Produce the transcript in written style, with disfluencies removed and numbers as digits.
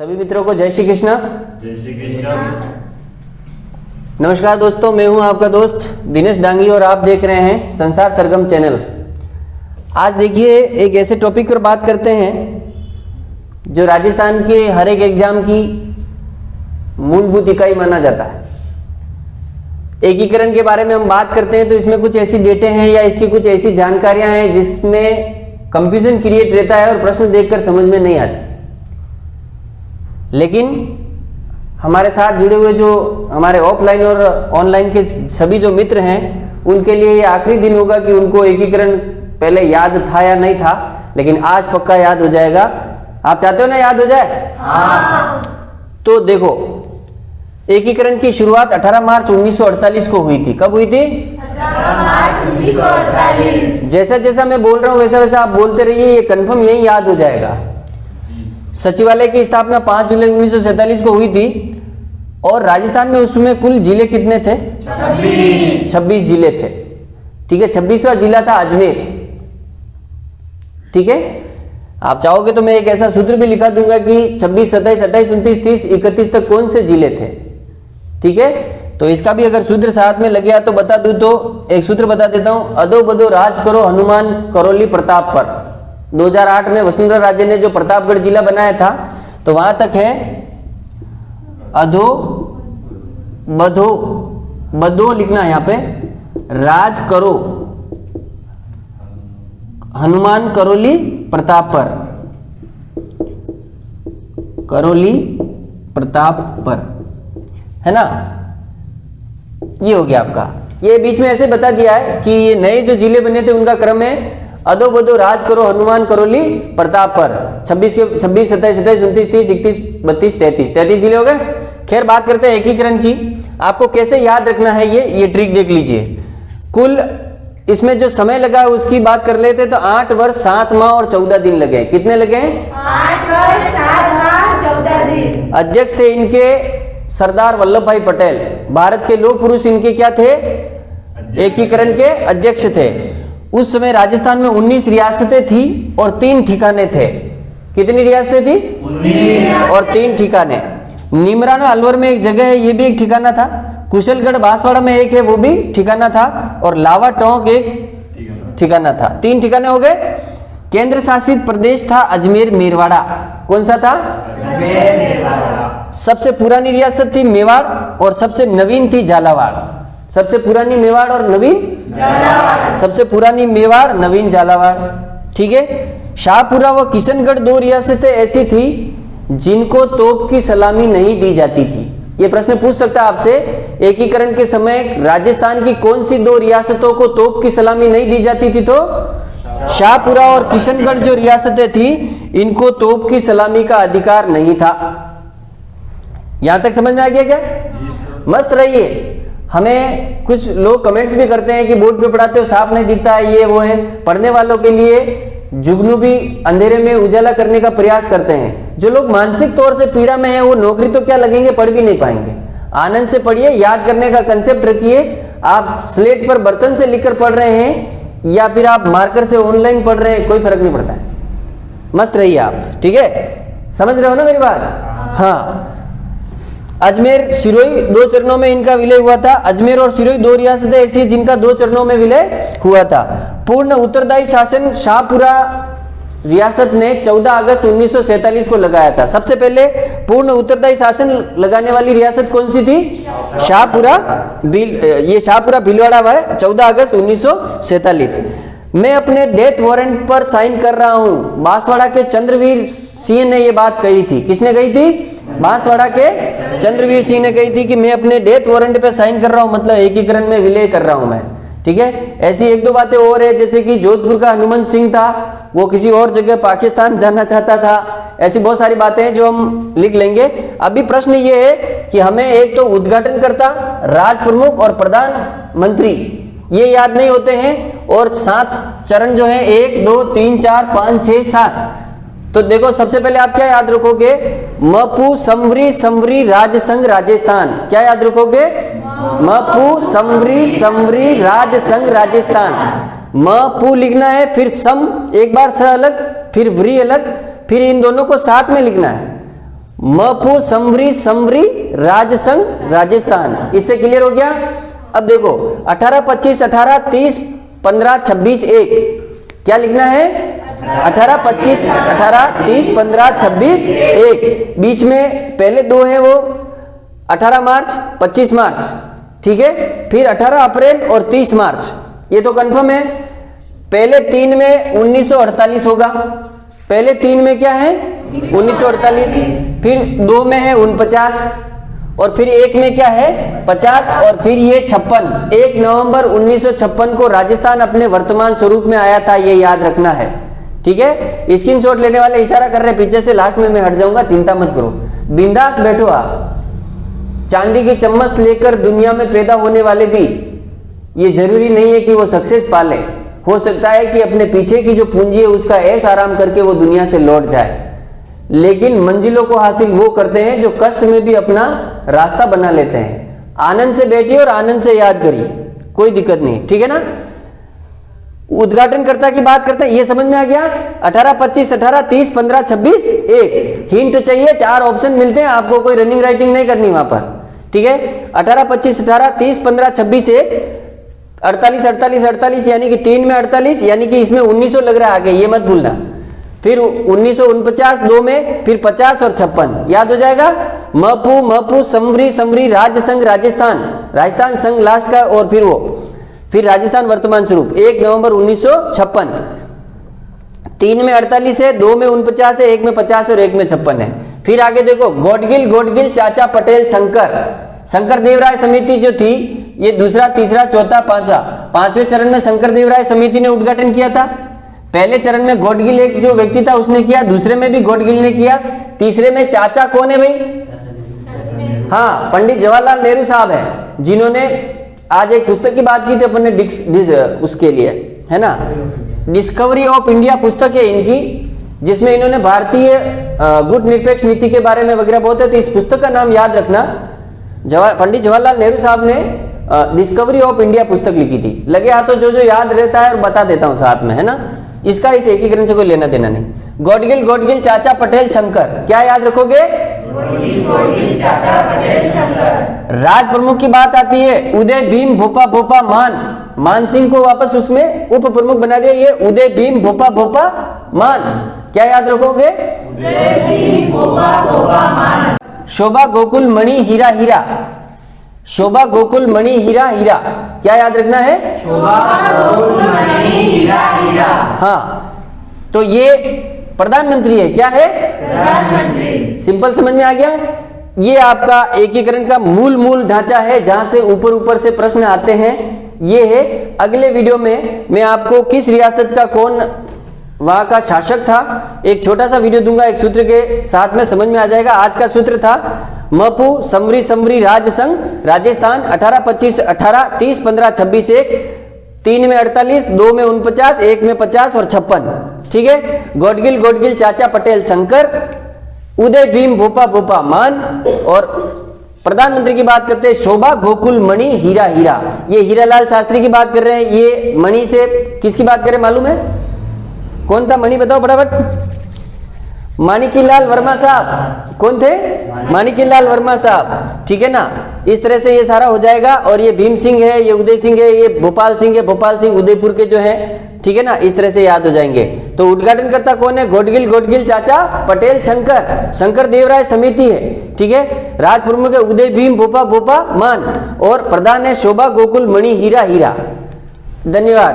सभी मित्रों को जय श्री कृष्ण। जय श्री कृष्ण। नमस्कार दोस्तों, मैं हूं आपका दोस्त दिनेश डांगी और आप देख रहे हैं संसार सरगम चैनल। आज देखिए एक ऐसे टॉपिक पर बात करते हैं जो राजस्थान के हर एक एग्जाम की मूलभूत इकाई माना जाता है। एकीकरण के बारे में हम बात करते हैं तो इसमें कुछ ऐसी डेटे हैं या इसकी कुछ ऐसी जानकारियां हैं जिसमें कंफ्यूजन क्रिएट रहता है और प्रश्न देखकर समझ में नहीं आती। लेकिन हमारे साथ जुड़े हुए जो हमारे ऑफलाइन और ऑनलाइन के सभी जो मित्र हैं उनके लिए ये आखिरी दिन होगा कि उनको एकीकरण पहले याद था या नहीं था, लेकिन आज पक्का याद हो जाएगा। आप चाहते हो ना याद हो जाए? हाँ। तो देखो, एकीकरण की शुरुआत 18 मार्च 1948 को हुई थी। कब हुई थी? 18 मार्च 1948। जैसा जैसा मैं बोल रहा हूं वैसा वैसा आप बोलते रहिए, ये कंफर्म यही याद हो जाएगा। सचिवालय की स्थापना 5 जुलाई 1947 को हुई थी और राजस्थान में उसमें कुल जिले कितने थे? 26 जिले थे। ठीक है, 26वां जिला था अजमेर। ठीक है, आप चाहोगे तो मैं एक ऐसा सूत्र भी लिखा दूंगा कि 26, 27, 28, 29, 30, 31 तक कौन से जिले थे। ठीक है, तो इसका भी अगर सूत्र साथ में लग गया तो बता दूं तो एक सूत्र बता देता हूं। अदो बदो राज करो हनुमान करौली प्रताप पर। 2008 में वसुंधरा राजे ने जो प्रतापगढ़ जिला बनाया था तो वहां तक है अधो बधो बदो लिखना है यहां पे, राज करो हनुमान करौली प्रताप पर, करौली प्रताप पर, है ना। ये हो गया आपका। ये बीच में ऐसे बता दिया है कि ये नए जो जिले बने थे उनका क्रम है अदो बदो राज करो हनुमान करौली प्रताप पर। 26, 27, 28, 29, 30, 31, 32, 33 जिले हो गए। खैर, बात करते हैं एकीकरण की। आपको कैसे याद रखना है ये ट्रिक देख लीजिए। कुल इसमें जो समय लगा है उसकी बात कर लेते तो 8 वर्ष 7 माह और 14 दिन लगे। कितने लगे? 8 वर्ष 7 माह 14 दिन। अध्यक्ष थे इनके सरदार वल्लभ भाई पटेल। भारत के लोक पुरुष इनके क्या थे? एकीकरण के अध्यक्ष थे। उस समय राजस्थान में 19 रियासतें थी और 3 ठिकाने थे। कितनी रियासतें थी? 19 और 3 ठिकाने। निमराना अलवर में एक जगह है, ये भी एक ठिकाना था। कुशलगढ़ बांसवाड़ा में एक है, वो भी ठिकाना था। और लावा टोंक एक ठिकाना था। 3 ठिकाने हो गए। केंद्र शासित प्रदेश था अजमेर मेरवाड़ा। कौन सा था? अजमेर मेरवाड़ा। सबसे पुरानी रियासत थी मेवाड़ और सबसे नवीन थी झालावाड़। सबसे पुरानी मेवाड़ और नवीन झालावाड़। सबसे पुरानी मेवाड़, नवीन झालावाड़। ठीक है। शाहपुरा व किशनगढ़ 2 रियासतें ऐसी थी जिनको तोप की सलामी नहीं दी जाती थी। ये प्रश्न पूछ सकता है आपसे, एकीकरण के समय राजस्थान की कौन सी 2 रियासतों को तोप की सलामी नहीं दी जाती थी? तो शाहपुरा और किशनगढ़ जो रियासतें थी इनको तोप की सलामी का अधिकार नहीं था। यहां तक समझ में आ गया क्या? मस्त रहिए। हमें कुछ लोग कमेंट्स भी करते हैं कि बोर्ड पे पढ़ाते हो साफ नहीं दिखता है, ये वो है। पढ़ने वालों के लिए जुगनू भी अंधेरे में उजाला करने का प्रयास करते हैं। जो लोग मानसिक तौर से पीड़ा में हैं वो नौकरी तो क्या लगेंगे, पढ़ भी नहीं पाएंगे। आनंद से पढ़िए, याद करने का कंसेप्ट रखिए। आप स्लेट पर बर्तन से लिखकर पढ़ रहे हैं या फिर आप मार्कर से ऑनलाइन पढ़ रहे हैं, कोई फर्क नहीं पड़ता है। मस्त रहिए आप। ठीक है, समझ रहे हो ना मेरी बात? हाँ। अजमेर सिरोही 2 चरणों में इनका विलय हुआ था। अजमेर और सिरोही 2 रियासतें ऐसी हैं जिनका 2 चरणों में विलय हुआ था। पूर्ण उत्तरदायी शासन शाहपुरा रियासत ने 14 अगस्त 1947 को लगाया था। सबसे पहले पूर्ण उत्तरदायी शासन लगाने वाली रियासत कौन सी थी? शाहपुरा। ये शाहपुरा भीलवाड़ा है, 14 अगस्त 1947। मैं अपने डेथ वारंट पर साइन कर रहा हूं। बांसवाड़ा के चंद्रवीर सिंह ने यह बात कही थी। किसने कही थी? बांसवाड़ा के चंद्रवीर सिंह ने कही थी कि मैं अपने डेथ वारंट पे साइन कर रहा हूं, मतलब एकीकरण में विलय कर रहा हूं मैं। ठीक है। ऐसी 1-2 बातें और है, जैसे कि जोधपुर का हनुमंत सिंह था, वो किसी और जगह पाकिस्तान जाना चाहता था। ऐसी बहुत सारी बातें हैं जो हम लिख लेंगे। अभी प्रश्न ये है कि हमें एक तो उद्घाटनकर्ता, राज प्रमुख और प्रधानमंत्री ये याद नहीं होते हैं, और 7 चरण जो है 1, 2, 3, 4, 5, 6, 7। तो देखो, सबसे पहले आप क्या याद रखोगे? मपू समवरी समवरी राज संघ राजस्थान। क्या याद रखोगे? मपू समवरी समवरी राज संघ राजस्थान। म पू लिखना है, फिर सम एक बार स अलग, फिर व्री अलग, फिर इन दोनों को साथ में लिखना है। मपू समरी समरी राजसंघ राजस्थान। इससे क्लियर हो गया। अब देखो 18 25 18 30 15 26 1 क्या लिखना है? 18 25 18 30 15 26 1। बीच में पहले दो हैं वो 18 मार्च 25 मार्च, ठीक है। फिर 18 अप्रैल और 30 मार्च, ये तो कंफर्म है। पहले 3 में 1948 होगा। पहले 3 में क्या है? 1948। फिर 2 में है 49 और फिर 1 में क्या है? 50 और फिर ये 56। 1 नवंबर 1956 को राजस्थान अपने वर्तमान स्वरूप में आया था, ये याद रखना है, ठीक है। स्क्रीनशॉट लेने वाले इशारा कर रहे हैं पीछे से, लास्ट में मैं हट जाऊंगा, चिंता मत करो, बिंदास बैठो आप। चांदी की चम्मच लेकर दुनिया में पैदा होने वाले भी ये जरूरी नहीं है कि वो सक्सेस पाले। हो सकता है कि अपने पीछे की जो पूंजी है उसका ऐश आराम करके वो दुनिया से लौट जाए, लेकिन मंजिलों को हासिल वो करते हैं जो कष्ट में भी अपना रास्ता बना लेते हैं। आनंद से बैठिए और आनंद से याद करिए, कोई दिक्कत नहीं, ठीक है ना। उद्घाटनकर्ता की बात करते हैं, ये समझ में आ गया। 18 25 18 30 15 26 1। हिंट चाहिए, 4 ऑप्शन मिलते हैं आपको, कोई रनिंग राइटिंग नहीं करनी वहां पर, ठीक है। 18 25 18 30 15 26 1। 48 48 48 यानी कि 3 में 48 यानी कि इसमें 1900 लग रहा है आगे, ये मत भूलना। फिर 1949 2 में, फिर 50 और 56 याद हो जाएगा। मपू मपू समरी समरी राजसंघ राजस्थान, राजस्थान संघ लास्ट का, और फिर वो फिर राजस्थान वर्तमान स्वरूप 1 नवंबर 1956। 3 में 48 है, 2 में 49 है, 1 में 50 और 1 में 56 है। फिर आगे देखो गोडगिल गोडगिल चाचा पटेल शंकर, शंकर देवराय समिति जो थी, ये दूसरा तीसरा चौथा पांचवा, 5वें चरण में शंकर देवराय समिति ने उद्घाटन किया था। पहले चरण में गोडगिल एक जो व्यक्ति था उसने किया, दूसरे में भी गोडगिल ने किया, तीसरे में चाचा कौन है भाई? हाँ, पंडित जवाहरलाल नेहरू साहब है, जिन्होंने आज एक पुस्तक की बात की थी अपन ने उसके लिए, है ना, डिस्कवरी ऑफ इंडिया पुस्तक है इनकी, जिसमें इन्होंने भारतीय गुट निरपेक्ष नीति के बारे में वगैरह बहुत है। तो इस पुस्तक का नाम याद रखना, पंडित जवाहरलाल नेहरू साहब ने डिस्कवरी ऑफ इंडिया पुस्तक लिखी थी। लगे हाथों जो याद रहता है और बता देता हूं साथ में, है ना, इसका इस एकीकरण से कोई लेना देना नहीं। गोडगिल गोडगिल चाचा पटेल शंकर, क्या याद रखोगे? गोडगिल गोडगिल चाचा पटेल शंकर। राज प्रमुख की बात आती है, उदय भीम भोपा भोपा मान सिंह को वापस उसमें उप प्रमुख बना दिया, ये उदय भीम भोपा भोपा मान, क्या याद रखोगे? उदय भीम भोपा भोपा मान। शोभा गोकुल मणि हीरा हीरा, शोभा गोकुल मणि हीरा हीरा, क्या याद रखना है? शोभा गोकुल मणि हीरा हीरा। हाँ, तो ये प्रधानमंत्री है, क्या है? प्रधानमंत्री। सिंपल समझ में आ गया। ये आपका एकीकरण का मूल ढांचा है, जहां से ऊपर से प्रश्न आते हैं, ये है। अगले वीडियो में मैं आपको किस रियासत का कौन वहां का शासक था, एक छोटा सा वीडियो दूंगा एक सूत्र के साथ में, समझ में आ जाएगा। आज का सूत्र था मपू समरी समरी राजसंघ राजस्थान, 18 25 18 30 15 26 1। 3 में 48, 2 में 49, 1 में 50 और 56, ठीक है। गोडगिल गोडगिल चाचा पटेल शंकर, उदय भीम भोपा भोपा मान, और प्रधानमंत्री की बात करते हैं शोभा गोकुल मणि हीरा हीरा। ये हीरालाल शास्त्री की बात कर रहे हैं। ये मणि से किसकी बात करें मालूम है? कौन था मणि, बताओ फटाफट। माणिक्यलाल वर्मा साहब, कौन थे? माणिक्यलाल वर्मा साहब, ठीक है ना। इस तरह से ये सारा हो जाएगा। और ये भीम सिंह है, ये उदय सिंह है, ये भोपाल सिंह है, भोपाल सिंह उदयपुर के जो है, ठीक है ना। इस तरह से याद हो जाएंगे। तो उद्घाटनकर्ता कौन है? गोडगिल गोडगिल चाचा पटेल शंकर, शंकर देवराय समिति है, ठीक है। राज प्रमुख है उदय भीम भोपा भोपा मान, और प्रधान है शोभा गोकुल मणि हीरा हीरा। धन्यवाद।